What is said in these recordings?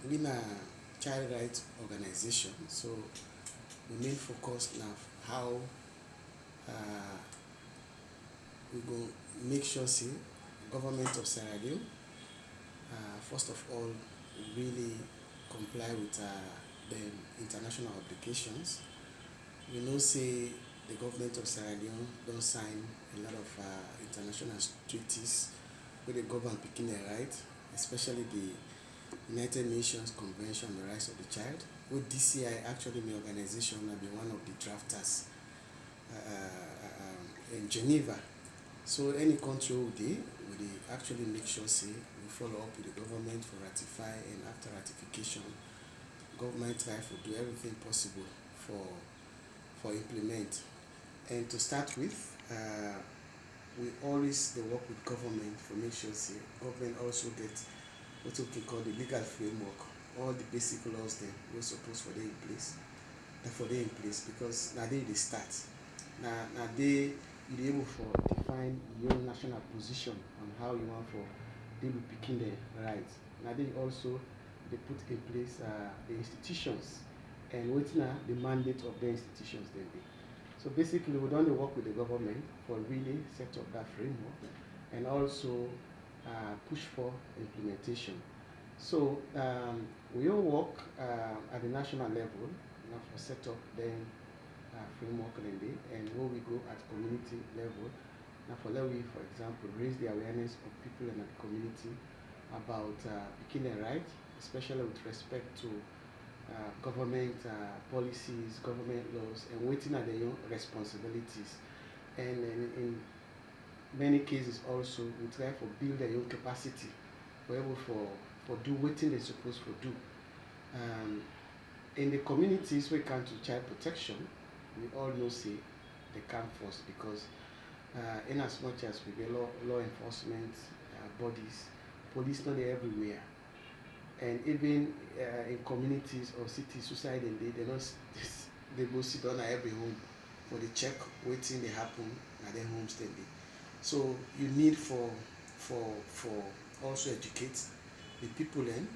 we na child rights organization, so the main focus na how we go make sure say government of Sierra Leone first of all really comply with the international obligations. We know say the government of Sierra Leone don sign a lot of international treaties wey dey govern pikin right, especially the United Nations Convention on the Rights of the Child, wey DCI actually the organization na be one of the drafters in Geneva. So any country wey we dey actually make sure say we follow up with the government for ratify, and after ratification, government try to do everything possible for implement. And to start with, we always dey work with government for make sure say government also get what we call the legal framework, all the basic laws dem wey suppose for dey in place, because na there e dey start. Na there you dey able for define your own national position on how you want for deal with pikin dem right. Na there also dey put in place the institutions and wetin na the mandate of the institutions dem be. So basically we don dey work with the government for really set up that framework and also push for implementation. So we all work at the national level na for set up then framework dem dey, and when we go at community level na for let we for example raise the awareness of people in the community about pikin dem right, especially with respect to government policies, government laws, and wetin are their own responsibilities. And in many cases also we try for build their own capacity for able for do wetin they suppose for do. In the communities wey come to child protection, we all know say they come first, because in as much as we get law enforcement bodies, police no dey everywhere, and even in communities or cities, society they not they go sit down at every home for the check wetin dey happen at their homes dem dey. So you need for also educate the people then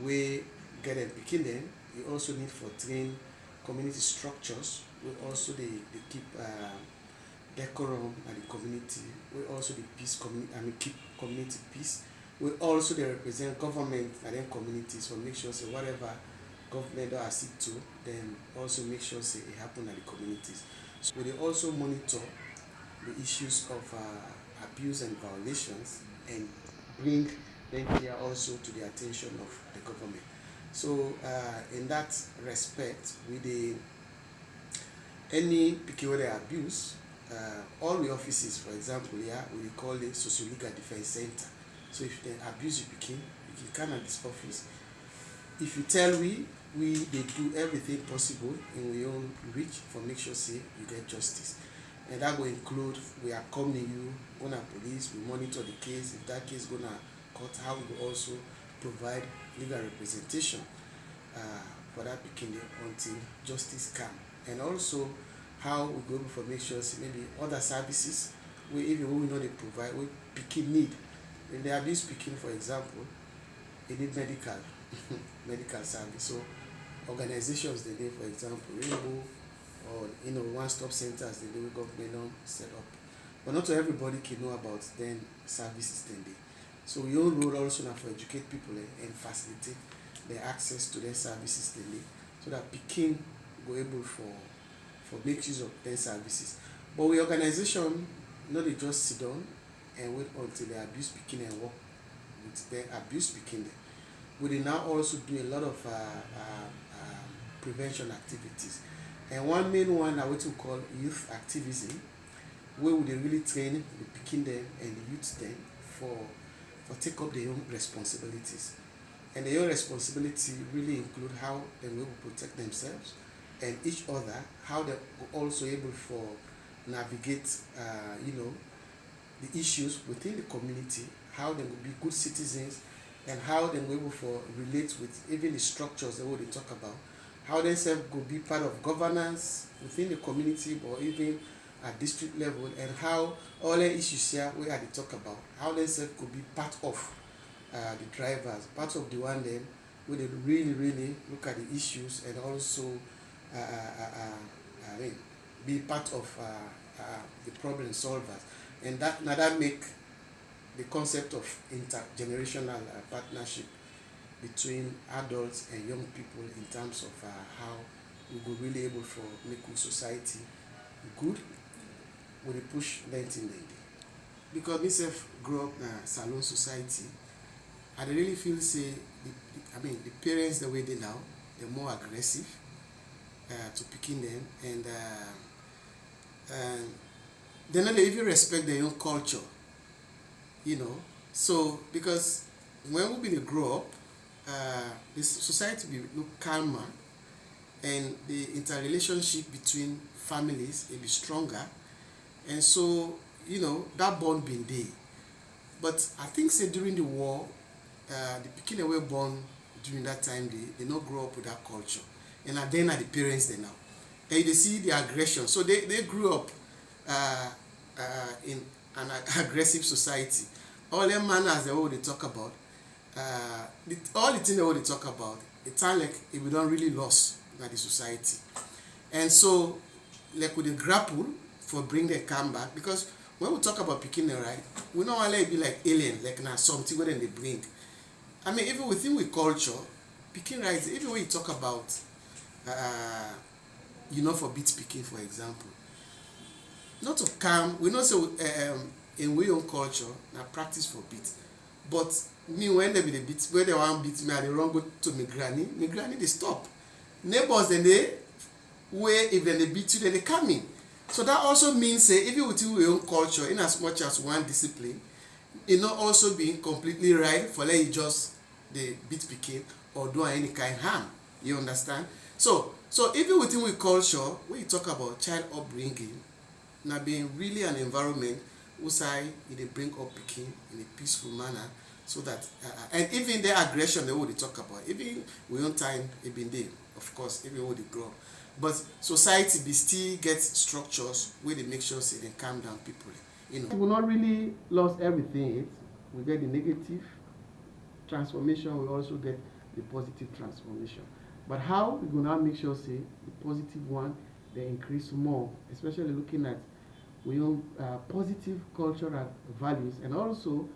wey get them pikin dem. You also need for train community structures. We also they keep decorum at the community. We also the peace keep community peace. We also they represent government and then communities for make sure say whatever government don accede to, then also make sure say it happen at the communities. So they also monitor the issues of abuse and violations and bring them here also to the attention of the government. So in that respect, with the any pikin wey dey abuse, all the offices, for example, yeah, we call it socio-legal defense center. So if they abuse your pikin, you can come at this office. If you tell we they do everything possible in we own reach for make sure say you get justice. And that will include we are coming you, gonna police, we monitor the case. If that case gonna court, how we will also provide legal representation for that pikin until justice come. And also how we go for make sure say maybe other services we even we know they provide, we pikin need. If they abuse pikin, for example, they need medical medical service. So organizations they need, for example, Rainbow or one-stop centers they do government don't set up. But not everybody can know about then services then they. So your role also now for educate people and facilitate their access to their services then they, so that pikin go able for make use of their services. But we organization not they just sit down and wait until they abuse pikin and work with their abuse pikin. We now also do a lot of prevention activities, and one main one are what we call youth activism, where we really train the pikin them and the youth them for take up their own responsibilities. And their own responsibility really include how they will protect themselves and each other, how they also able for navigate the issues within the community, how they will be good citizens, and how they will able for relate with even the structures that we talk about, how they self could be part of governance within the community or even at district level, and how all the issues here we had to talk about, how they self could be part of the drivers, part of the one them where they really look at the issues and also I mean, be part of the problem solvers. And that make the concept of intergenerational partnership between adults and young people in terms of how we go really able for make our society good with the push 1990. Because myself grew up in a salon society, I really feel say the parents the way they now they're more aggressive to picking them and they not even respect their own culture, you know. So because when we be grow up, the society will look calmer and the interrelationship between families will be stronger, and so you know that bond been there. But I think say during the war, the pikin wey born during that time they not grow up with that culture, and then are the parents they now, and they see the aggression, so they grew up in an aggressive society. All them manners they what they talk about, all the things they what they talk about, it sound like if we don't really lost in the society, and so like we dey grapple for bring the calm back, because when we talk about pikin right, we don't want to be like alien, like na something wey dem dey bring. I mean, even within we culture, pikin right, even when you talk about you know, for beat pikin for example, not to calm, we know say in we own culture na practice for beat, but me when they be the beat, when they want beat me I dey run go to my granny dey stop. Neighbors then they wey if dem dey beat you then they calm me. So that also means say even within we own culture, in as much as one discipline, it not also being completely right for let you just the beat pikin or do any kind harm. You understand? So even within we culture, when you talk about child upbringing, now being really an environment whereby they bring up pikin in a peaceful manner, so that and even the aggression they would talk about, even we own time it been there, of course, even when they grow up. But society be still get structures where they make sure say they calm down people. You know, we not really lost everything yet. We get the negative transformation, we also get the positive transformation. But how we gonna make sure say the positive one they increase more, especially looking at we own positive cultural values, and also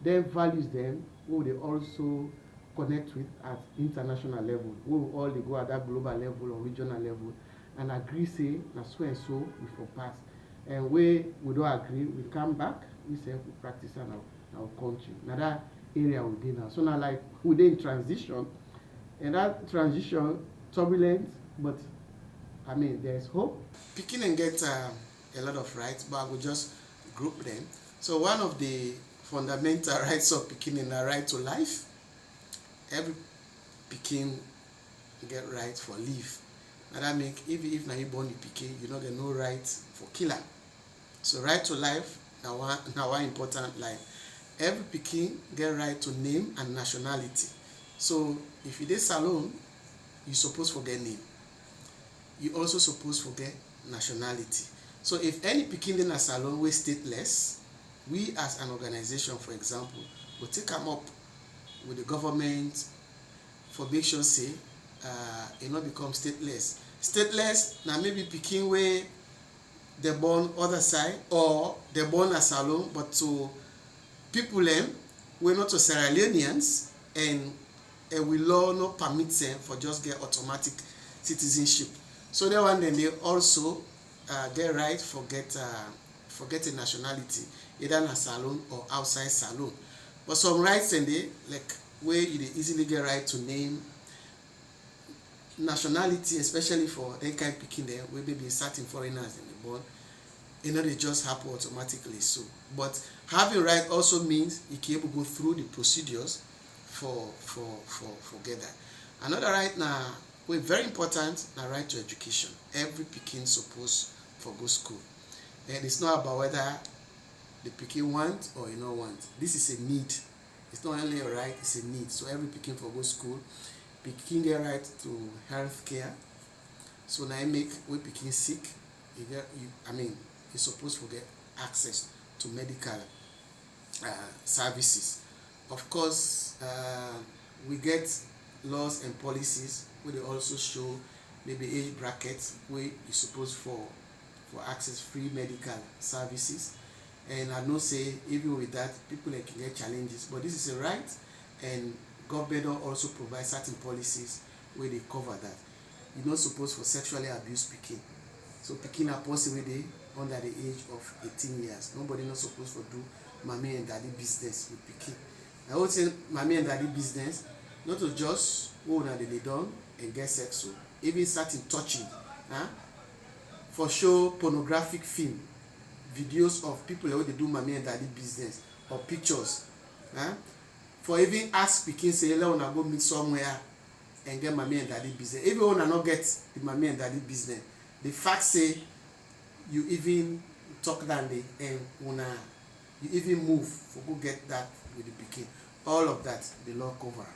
them values them who they also connect with at international level, who all they go at that global level or regional level and agree say na so and so we for pass, and we don't agree we come back we say we practice in our country. Now that area we dey now, so now like we dey in transition, and that transition turbulent, but I mean there's hope. Pikin and get a lot of rights, but I will just group them. So one of the fundamental rights of pikin is the right to life. Every pikin get right for life. Now that make if na you born the pikin, you know get no right for killer. So right to life now one important line. Every pikin get right to name and nationality. So if you dey salon, you suppose forget name. You also suppose forget nationality. So if any pikin in a salon we stateless, we as an organization, for example, will take them up with the government for make sure say it not become stateless. Stateless now maybe pikin where they born other side, or they born a salon, but to people we're not to Sierra Leoneans, and we law not permit them for just get automatic citizenship. So that one then they also get right for get a nationality, either in a salon or outside salon. But some rights in there, like where you easily get right to name, nationality, especially for that kind of picking there, where maybe certain foreigners in the born, you know, they just happen automatically. So, but having right also means you can able to go through the procedures for get that. Another right now, we very important, now right to education. Every pikin supposed for go school, and it's not about whether the pikin want or you don't want. This is a need. It's not only a right, it's a need. So every pikin for go school. Pikin get right to health care. So now I make when pikin sick, you're supposed to get access to medical services. Of course, we get laws and policies wey dey also show maybe age brackets wey you suppose for access free medical services. And I know say even with that people like can get challenges, but this is a right, and government don also provide certain policies wey dey cover that. You no suppose for sexually abuse pikin. So pikin na person wey dey under the age of 18 years. Nobody no suppose for do mommy and daddy business with pikin. I would say mommy and daddy business not to just go una dey done and get sex, so even certain touching, for show pornographic film, videos of people wey dey do mommy and daddy business, or pictures, for even ask pikin say let una go meet somewhere and get mommy and daddy business. Even una no get the mommy and daddy business, the fact say you even talk down there and you even move for go get that with the pikin, all of that the law cover.